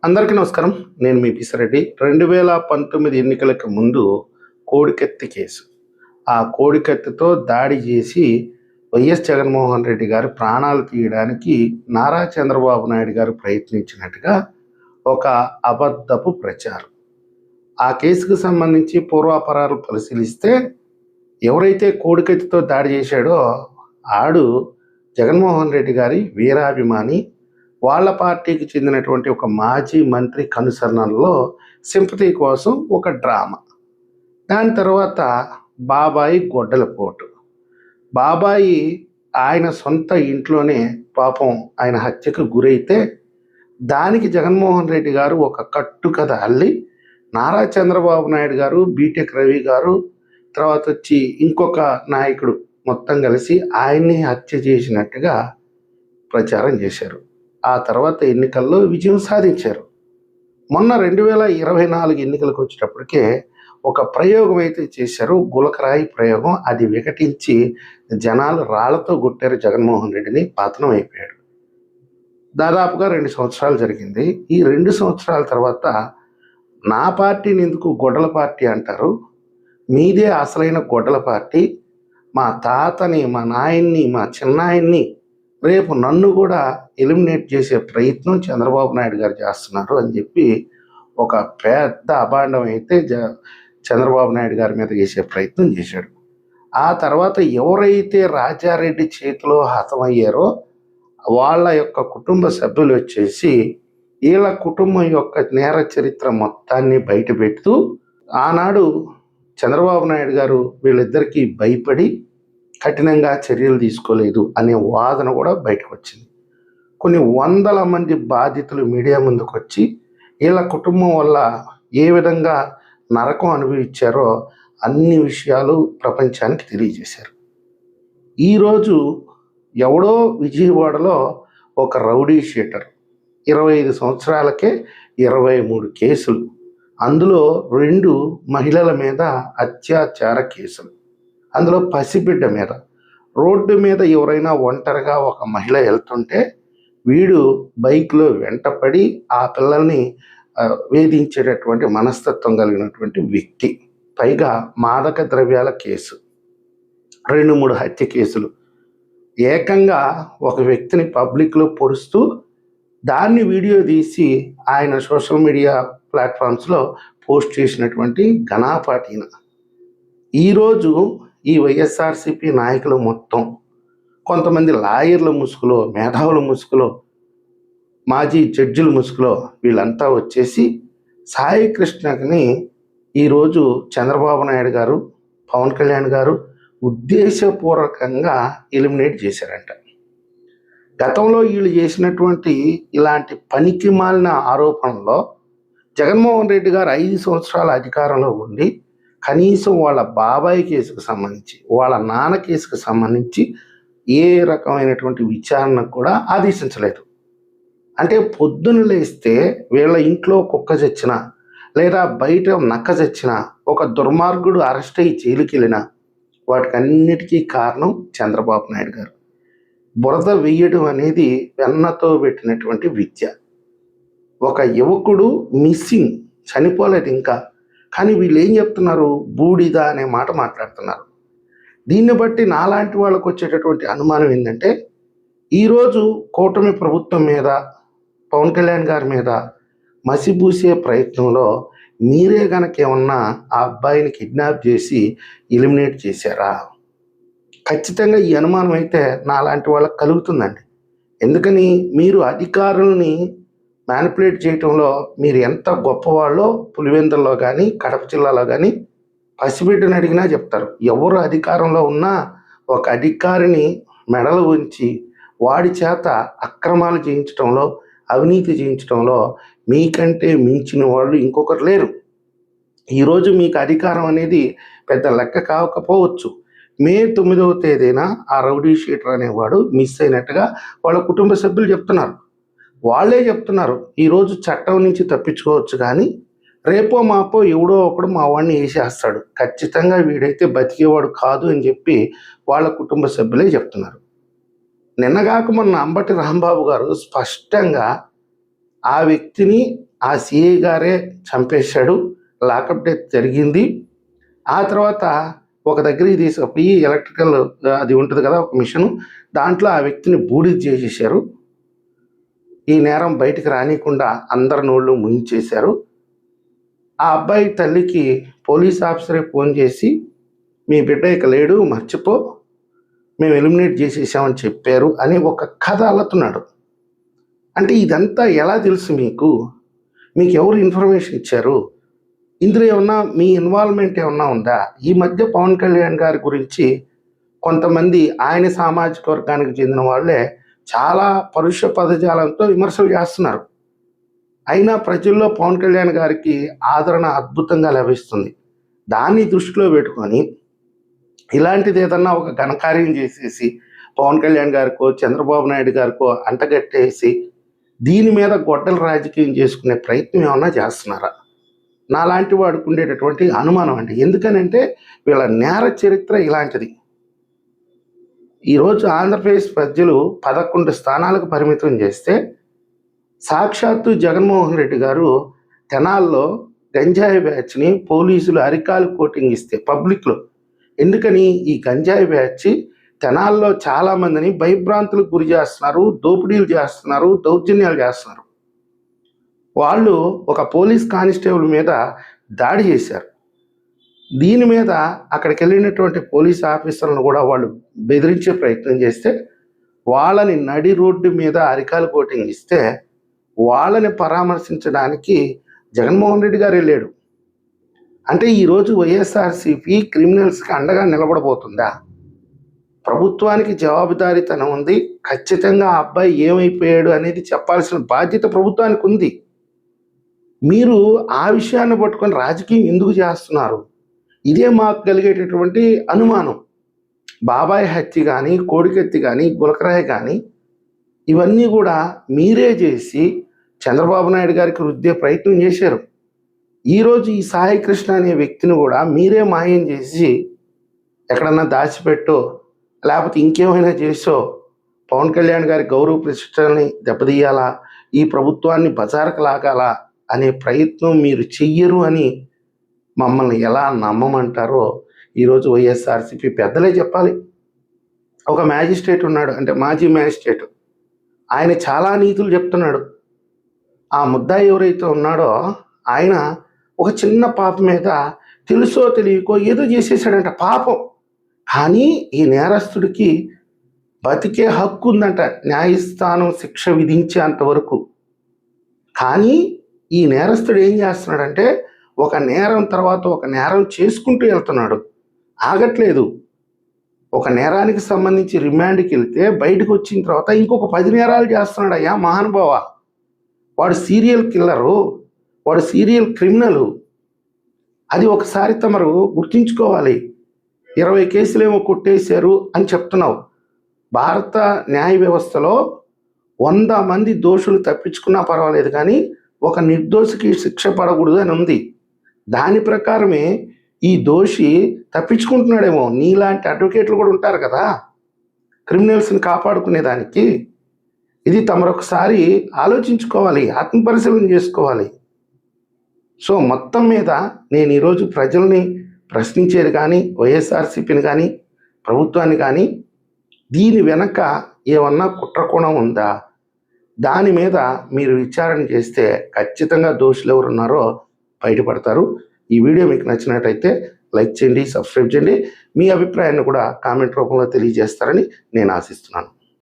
అందరికీ నమస్కారం. నేను మీ పిసిరెడ్డి. 2019 ఎన్నికలకు ముందు కోడికత్తి కేసు. ఆ కోడికత్తితో దాడి చేసి వైఎస్ జగన్మోహన్ రెడ్డి గారు ప్రాణాలు తీయడానికి నారా చంద్రబాబు నాయుడు గారు ప్రయత్నించినట్టుగా ఒక అబద్ధపు ప్రచారం. ఆ కేసుకు సంబంధించి పూర్వాపరాలు పరిశీలిస్తే ఎవరైతే కోడికత్తితో దాడి చేశాడో ఆడు జగన్మోహన్ రెడ్డి గారి వీరాభిమాని, వాళ్ళ పార్టీకి చెందినటువంటి ఒక మాజీ మంత్రి కనుసరణలో సింపతి కోసం ఒక డ్రామా. దాని తర్వాత బాబాయి గొడ్డలపోటు. బాబాయి ఆయన సొంత ఇంట్లోనే పాపం ఆయన హత్యకు గురైతే దానికి జగన్మోహన్ రెడ్డి గారు ఒక కట్టుకథ అల్లి నారా చంద్రబాబు నాయుడు గారు, బీటెక్ రవి గారు, తర్వాత వచ్చి ఇంకొక నాయకుడు మొత్తం కలిసి ఆయన్ని హత్య చేసినట్టుగా ప్రచారం చేశారు. ఆ తర్వాత ఎన్నికల్లో విజయం సాధించారు. మొన్న 2024 ఎన్నికలకు వచ్చేటప్పటికే ఒక ప్రయోగం అయితే చేశారు, గులకరాయి ప్రయోగం. అది వికటించి జనాలు రాళ్లతో కొట్టారు జగన్మోహన్ రెడ్డిని, పతనం అయిపోయాడు. దాదాపుగా 2 సంవత్సరాలు జరిగింది. ఈ 2 సంవత్సరాల తర్వాత నా పార్టీని ఎందుకు గొడ్డల పార్టీ అంటారు? మీదే అసలైన గొడ్డల పార్టీ. మా తాతని, మా నాయన్ని, మా చిన్నాయన్ని రేపు నన్ను కూడా ఎలిమినేట్ చేసే ప్రయత్నం చంద్రబాబు నాయుడు గారు చేస్తున్నారు అని చెప్పి ఒక పెద్ద అభాండం అయితే చంద్రబాబు నాయుడు గారి మీద చేసే ప్రయత్నం చేశాడు. ఆ తర్వాత ఎవరైతే రాజారెడ్డి చేతిలో హతమయ్యారో వాళ్ళ యొక్క కుటుంబ సభ్యులు వచ్చేసి వీళ్ళ కుటుంబం యొక్క నేర చరిత్ర మొత్తాన్ని బయటపెడుతూ ఆనాడు చంద్రబాబు నాయుడు గారు వీళ్ళిద్దరికీ భయపడి కఠినంగా చర్యలు తీసుకోలేదు అనే వాదన కూడా బయటకు వచ్చింది. కొన్ని వందల మంది బాధితులు మీడియా ముందుకు వచ్చి వీళ్ళ కుటుంబం వల్ల ఏ విధంగా నరకం అనుభవించారో అన్ని విషయాలు ప్రపంచానికి తెలియజేశారు. ఈరోజు ఎవడో విజయవాడలో ఒక రౌడీ షీటర్ 25 సంవత్సరాలకే 23 కేసులు, అందులో 2 మహిళల మీద అత్యాచార కేసులు, అందులో పసిబిడ్డ మీద. రోడ్డు మీద ఎవరైనా ఒంటరిగా ఒక మహిళ వెళ్తుంటే వీడు బైక్లో వెంటపడి ఆ పిల్లల్ని వేధించేటటువంటి మనస్తత్వం కలిగినటువంటి వ్యక్తి. పైగా మాదక ద్రవ్యాల కేసు, 2-3 హత్య కేసులు. ఏకంగా ఒక వ్యక్తిని పబ్లిక్లో పొడుస్తూ దాన్ని వీడియో తీసి ఆయన సోషల్ మీడియా ప్లాట్ఫామ్స్లో పోస్ట్ చేసినటువంటి ఘనాపాటిన. ఈరోజు ఈ వైఎస్ఆర్సీపీ నాయకులు మొత్తం, కొంతమంది లాయర్ల ముసుగులో, మేధావుల ముసుగులో, మాజీ జడ్జిల ముసుగులో వీళ్ళంతా వచ్చేసి సాయి కృష్ణని ఈరోజు చంద్రబాబు నాయుడు గారు, పవన్ కళ్యాణ్ గారు ఉద్దేశపూర్వకంగా ఎలిమినేట్ చేశారంట. గతంలో వీళ్ళు చేసినటువంటి ఇలాంటి పనికి మాలిన ఆరోపణలో జగన్మోహన్ రెడ్డి గారు 5 సంవత్సరాల అధికారంలో ఉండి కనీసం వాళ్ళ బాబాయ్ కేసుకు సంబంధించి, వాళ్ళ నాన్న కేసుకు సంబంధించి ఏ రకమైనటువంటి విచారణ కూడా ఆదేశించలేదు. అంటే పొద్దున లేస్తే వీళ్ళ ఇంట్లో కుక్క చచ్చినా లేదా బయట నక్క చచ్చినా, ఒక దుర్మార్గుడు అరెస్ట్ అయ్యి జైలుకి వెళ్ళినా వాటికన్నిటికీ కారణం చంద్రబాబు నాయుడు గారు. బురద వెయ్యడం అనేది వెన్నతో పెట్టినటువంటి విద్య. ఒక యువకుడు మిస్సింగ్, చనిపోలేదు ఇంకా, కానీ వీళ్ళు ఏం చెప్తున్నారు? బూడిద అనే మాట మాట్లాడుతున్నారు. దీన్ని బట్టి నాలాంటి వాళ్ళకు వచ్చేటటువంటి అనుమానం ఏంటంటే, ఈరోజు కూటమి ప్రభుత్వం మీద, పవన్ కళ్యాణ్ గారి మీద మసిబూసే ప్రయత్నంలో మీరే గనక ఏమన్నా ఆ అబ్బాయిని కిడ్నాప్ చేసి ఎలిమినేట్ చేశారా? ఖచ్చితంగా ఈ అనుమానం అయితే నాలాంటి వాళ్ళకి కలుగుతుందండి. ఎందుకని? మీరు అధికారుల్ని మ్యానిపులేట్ చేయటంలో మీరు ఎంత గొప్పవాళ్ళో పులివెందుల్లో కానీ, కడప జిల్లాలో కానీ పసిబిడ్డని అడిగినా చెప్తారు. ఎవరు అధికారంలో ఉన్నా ఒక అధికారిని మెడలు ఉంచి వాడి చేత అక్రమాలు చేయించడంలో, అవినీతి చేయించడంలో మీకంటే మించిన వాళ్ళు ఇంకొకరు లేరు. ఈరోజు మీకు అధికారం అనేది పెద్ద లెక్క కాకపోవచ్చు. మే 9వ తేదీన ఆ రౌడీ షీటర్ అనేవాడు మిస్ అయినట్టుగా వాళ్ళ కుటుంబ సభ్యులు చెప్తున్నారు. వాళ్ళే చెప్తున్నారు, ఈరోజు చట్టం నుంచి తప్పించుకోవచ్చు కానీ రేపో మాపో ఎవడో ఒకడు మా వాడిని వేసేస్తాడు, ఖచ్చితంగా వీడైతే బతికేవాడు కాదు అని చెప్పి వాళ్ళ కుటుంబ సభ్యులే చెప్తున్నారు. నిన్నగాక మొన్న అంబటి రాంబాబు గారు స్పష్టంగా ఆ వ్యక్తిని ఆ సిఐ గారే చంపేశాడు, లాకప్ డెత్ జరిగింది. ఆ తర్వాత ఒక దగ్గరికి తీసుకుపోయి ఎలక్ట్రికల్ అది ఉంటుంది కదా ఒక మిషను, దాంట్లో ఆ వ్యక్తిని బూడిద చేసేసారు. ఈ నేరం బయటికి రానియకుండా అందరి నోళ్ళు ముంచేశారు. ఆ అబ్బాయి తల్లికి పోలీస్ ఆఫీసరే ఫోన్ చేసి, మీ బిడ్డ ఇక లేడు, మర్చిపో, మేము ఎలిమినేట్ చేసేసామని చెప్పారు అని ఒక కథ అల్లుతున్నాడు. అంటే ఇదంతా ఎలా తెలుసు మీకు? మీకు ఎవరు ఇన్ఫర్మేషన్ ఇచ్చారు? ఇందులో ఏమన్నా మీ ఇన్వాల్వ్మెంట్ ఏమన్నా ఉందా? ఈ మధ్య పవన్ కళ్యాణ్ గారి గురించి కొంతమంది ఆయన సామాజిక వర్గానికి చెందిన వాళ్ళే చాలా పరుష పదజాలంతో విమర్శలు చేస్తున్నారు. అయినా ప్రజల్లో పవన్ కళ్యాణ్ గారికి ఆదరణ అద్భుతంగా లభిస్తుంది. దాన్ని దృష్టిలో పెట్టుకొని ఇలాంటిది ఏదన్నా ఒక ఘనకార్యం చేసేసి పవన్ కళ్యాణ్ గారికో చంద్రబాబు నాయుడు గారికో అంటగట్టేసి దీని మీద గొడ్డల రాజకీయం చేసుకునే ప్రయత్నం ఏమన్నా చేస్తున్నారా? నాలాంటి వాడికి ఉండేటటువంటి అనుమానం అండి. ఎందుకనంటే వీళ్ళ నేర చరిత్ర ఇలాంటిది. ఈరోజు ఆంధ్రప్రదేశ్ ప్రజలు 11 స్థానాలకు పరిమితం చేస్తే సాక్షాత్తు జగన్మోహన్ రెడ్డి గారు తెనాల్లో గంజాయి బ్యాచ్ని పోలీసులు అరికాలు కోటింగ్ ఇస్తే పబ్లిక్లో, ఎందుకని ఈ గంజాయి బ్యాచ్ తెనాల్లో చాలామందిని భయభ్రాంతులకు గురి చేస్తున్నారు, దోపిడీలు చేస్తున్నారు, దౌర్జన్యాలు చేస్తున్నారు. వాళ్ళు ఒక పోలీస్ కానిస్టేబుల్ మీద దాడి చేశారు. దీని మీద అక్కడికి వెళ్ళినటువంటి పోలీస్ ఆఫీసర్లను కూడా వాళ్ళు బెదిరించే ప్రయత్నం చేస్తే వాళ్ళని నడి రోడ్డు మీద అరికాలు కోటింగ్ ఇస్తే వాళ్ళని పరామర్శించడానికి జగన్మోహన్ రెడ్డి గారు వెళ్ళాడు. అంటే ఈరోజు వైఎస్ఆర్సీపీ క్రిమినల్స్కి అండగా నిలబడబోతుందా? ప్రభుత్వానికి జవాబుదారీతనం ఉంది. ఖచ్చితంగా ఆ అబ్బాయి ఏమైపోయాడు అనేది చెప్పాల్సిన బాధ్యత ప్రభుత్వానికి ఉంది. మీరు ఆ విషయాన్ని పట్టుకొని రాజకీయం ఎందుకు చేస్తున్నారు? ఇదే మాకు కలిగేటటువంటి అనుమానం. బాబాయ్ హత్య కానీ, కోడికత్తి కానీ, గులకరాయి కానీ ఇవన్నీ కూడా మీరే చేసి చంద్రబాబు నాయుడు గారికి రుద్దే ప్రయత్నం చేశారు. ఈరోజు ఈ సాయి కృష్ణ అనే వ్యక్తిని కూడా మీరే మాయం చేసి ఎక్కడన్నా దాచిపెట్టో లేకపోతే ఇంకేమైనా చేసో పవన్ కళ్యాణ్ గారి గౌరవ ప్రతిష్టలని దెబ్బతీయాలా, ఈ ప్రభుత్వాన్ని బజారుకు లాగాలా అనే ప్రయత్నం మీరు చెయ్యరు అని మమ్మల్ని ఎలా నమ్మమంటారో ఈరోజు వైఎస్ఆర్సీపీ పెద్దలే చెప్పాలి. ఒక మ్యాజిస్ట్రేట్ ఉన్నాడు, అంటే మాజీ మ్యాజిస్ట్రేట్, ఆయన చాలా నీతులు చెప్తున్నాడు. ఆ ముద్దాయి ఎవరైతే ఉన్నాడో ఆయన ఒక చిన్న పాప మీద తెలుసో తెలియకో ఏదో చేసేసాడంట పాపం. కానీ ఈ నేరస్తుడికి బతికే హక్కు ఉందంట న్యాయస్థానం శిక్ష విధించేంత వరకు. కానీ ఈ నేరస్తుడు ఏం చేస్తున్నాడంటే ఒక నేరం తర్వాత ఒక నేరం చేసుకుంటూ వెళ్తున్నాడు, ఆగట్లేదు. ఒక నేరానికి సంబంధించి రిమాండ్కి వెళ్తే బయటకు వచ్చిన తర్వాత ఇంకొక 10 నేరాలు చేస్తున్నాడు. అయ్యా మహానుభావ, వాడు సీరియల్ కిల్లరు, వాడు సీరియల్ క్రిమినలు. అది ఒకసారి తమరు గుర్తుంచుకోవాలి. 20 కేసులేమో కొట్టేశారు అని చెప్తున్నావు. భారత న్యాయ వ్యవస్థలో 100 మంది దోషులు తప్పించుకున్నా పర్వాలేదు, కానీ ఒక నిర్దోషికి శిక్ష పడకూడదు అని ఉంది. దాని ప్రకారమే ఈ దోషి తప్పించుకుంటున్నాడేమో. నీలాంటి అడ్వకేట్లు కూడా ఉంటారు కదా క్రిమినల్స్ని కాపాడుకునేదానికి. ఇది తమరొకసారి ఆలోచించుకోవాలి, ఆత్మపరిశీలన చేసుకోవాలి. సో మొత్తం మీద నేను ఈరోజు ప్రజల్ని ప్రశ్నించేది కానీ, వైఎస్ఆర్సీపీని కానీ, ప్రభుత్వాన్ని కానీ, దీని వెనక ఏమన్నా కుట్రకోణం ఉందా, దాని మీద మీరు విచారణ చేస్తే ఖచ్చితంగా దోషులు ఎవరు ఉన్నారో బయటపడతారు. ఈ వీడియో మీకు నచ్చినట్టయితే లైక్ చేయండి, సబ్స్క్రైబ్ చేయండి. మీ అభిప్రాయాన్ని కూడా కామెంట్ రూపంలో తెలియజేస్తారని నేను ఆశిస్తున్నాను.